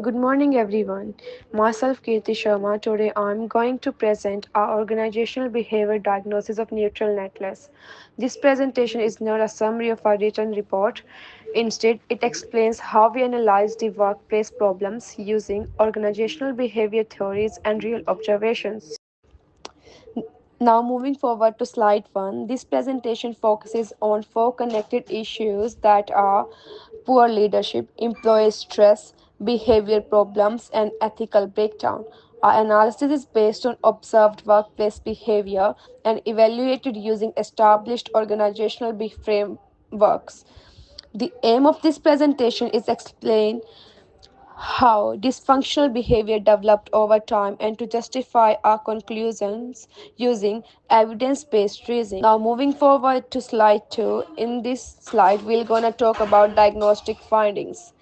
Good morning, everyone. Myself, Kirti Sharma. Today, I'm going to present our organizational behavior diagnosis of neutral netless. This presentation is not a summary of our written report. Instead, it explains how we analyze the workplace problems using organizational behavior theories and real observations. Now, moving forward to slide 1, this presentation focuses on four connected issues that are poor leadership, employee stress, behavior problems, and ethical breakdown. Our analysis is based on observed workplace behavior and evaluated using established organizational frameworks. The aim of this presentation is explain how dysfunctional behavior developed over time and to justify our conclusions using evidence based reasoning. Now, moving forward to slide 2, in this slide, we're going to talk about diagnostic findings.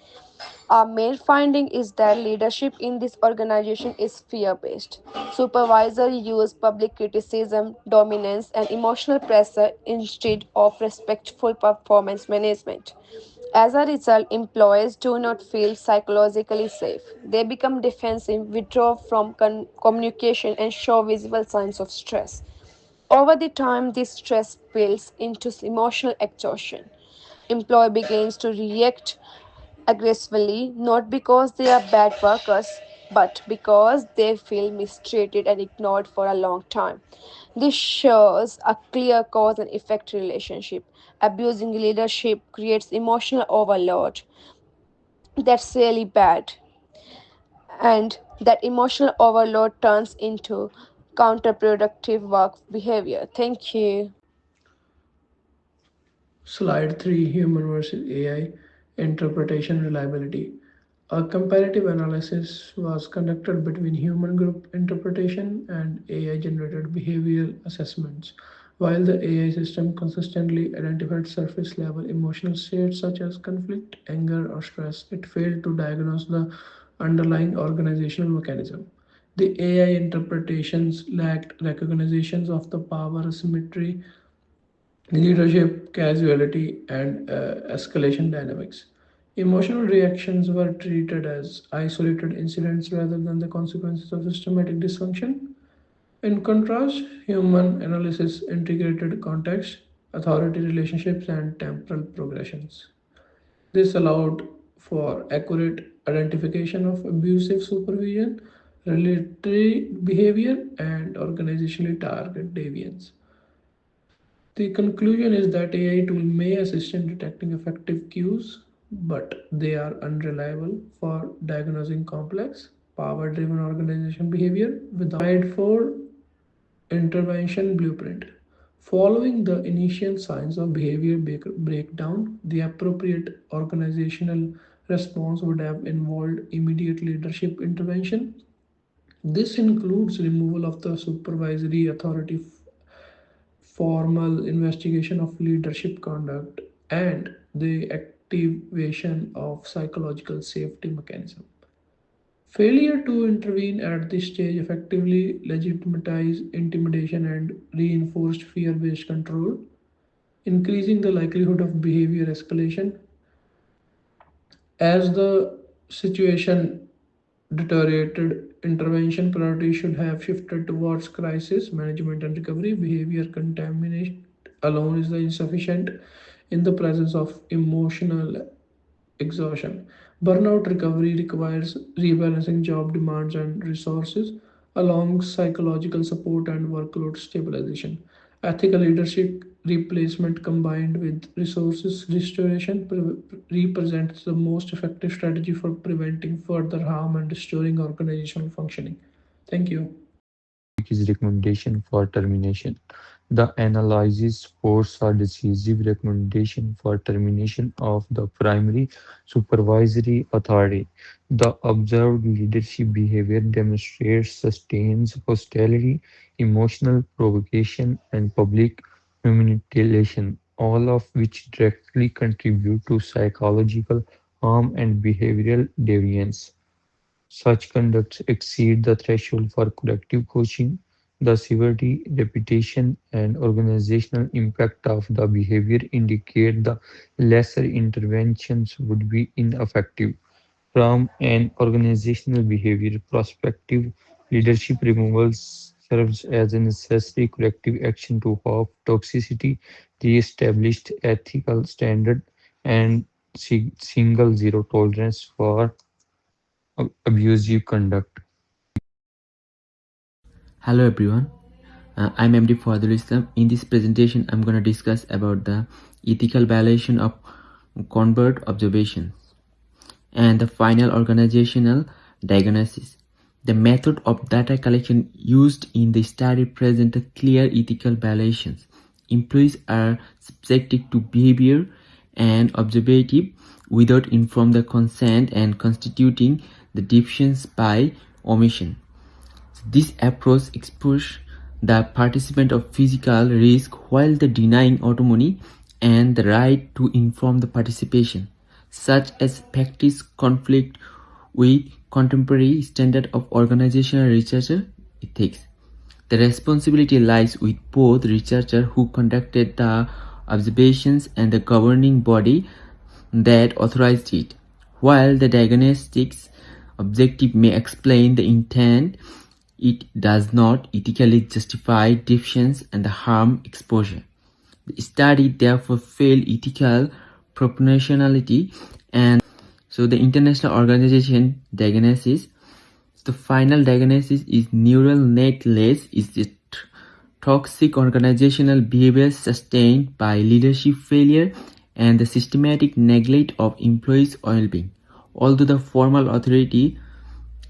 Our main finding is that leadership in this organization is fear based. Supervisors use public criticism, dominance, and emotional pressure instead of respectful performance management. As a result, employees do not feel psychologically safe. They become defensive, withdraw from communication, and show visible signs of stress. Over the time, this stress builds into emotional exhaustion. Employee begins to react aggressively not because they are bad workers but because they feel mistreated and ignored for a long time. This shows a clear cause and effect relationship. Abusing leadership creates emotional overload. That's really bad. And that emotional overload turns into counterproductive work behavior. Thank you. Slide 3, Human versus AI Interpretation Reliability. A comparative analysis was conducted between human group interpretation and AI generated behavioral assessments. While the AI system consistently identified surface level emotional states such as conflict, anger, or stress, it failed to diagnose the underlying organizational mechanism. The AI interpretations lacked recognitions of the power asymmetry, leadership, casualty, and escalation dynamics. Emotional reactions were treated as isolated incidents rather than the consequences of systematic dysfunction. In contrast, human analysis integrated context, authority relationships, and temporal progressions. This allowed for accurate identification of abusive supervision, relatory behavior, and organizationally target deviance. The conclusion is that AI tool may assist in detecting effective cues, but they are unreliable for diagnosing complex, power-driven organization behavior without for intervention blueprint. Following the initial signs of behavior breakdown, the appropriate organizational response would have involved immediate leadership intervention. This includes removal of the supervisory authority, formal investigation of leadership conduct, and the activation of psychological safety mechanism. Failure to intervene at this stage effectively legitimized intimidation and reinforced fear-based control, increasing the likelihood of behavior escalation. As the situation deteriorated, intervention priorities should have shifted towards crisis management and recovery. Behavior contamination alone is insufficient in the presence of emotional exhaustion. Burnout recovery requires rebalancing job demands and resources along psychological support and workload stabilization. Ethical leadership replacement combined with resources restoration represents the most effective strategy for preventing further harm and restoring organizational functioning. Thank you. Is recommendation for termination. The analysis supports a decisive recommendation for termination of the primary supervisory authority. The observed leadership behavior demonstrates sustains hostility, emotional provocation, and public humiliation, all of which directly contribute to psychological harm and behavioral deviance. Such conducts exceed the threshold for corrective coaching. The severity, reputation, and organizational impact of the behavior indicate the lesser interventions would be ineffective. From an organizational behavior perspective, leadership removal serves as a necessary corrective action to halt toxicity, re-established ethical standard, and single zero tolerance for abusive conduct. Hello everyone, I'm MD Fadul Islam. In this presentation, I'm going to discuss about the ethical violation of convert observations and the final organizational diagnosis. The method of data collection used in the study present clear ethical violations. Employees are subjected to behavior and observative without informed consent and constituting the deficiency by omission. This approach exposes the participant of physical risk while denying autonomy and the right to informed participation, such as practice conflict with contemporary standard of organizational researcher ethics. The responsibility lies with both researcher who conducted the observations and the governing body that authorized it. While the diagnostics objective may explain the intent, it does not ethically justify deficiency and harm exposure. The study therefore failed ethical proportionality, and so the International Organization diagnosis. The final diagnosis is neural net loss is the toxic organizational behavior sustained by leadership failure and the systematic neglect of employees' well-being. Although the formal authority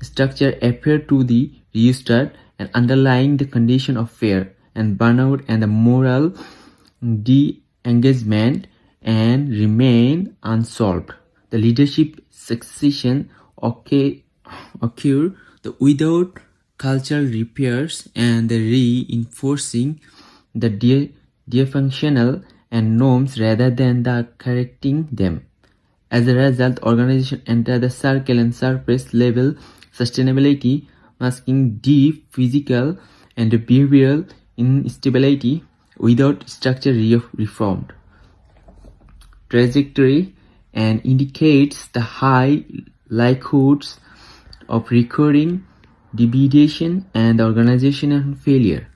structure appear to the restart and underlying the condition of fear and burnout and the moral de-engagement and remain unsolved. The leadership succession occur without cultural repairs and the reinforcing the dysfunctional and norms rather than the correcting them. As a result, organizations enter the circle and surface level sustainability, masking deep physical and behavioral instability without structural reform trajectory and indicates the high likelihoods of recurring deviation and organizational failure.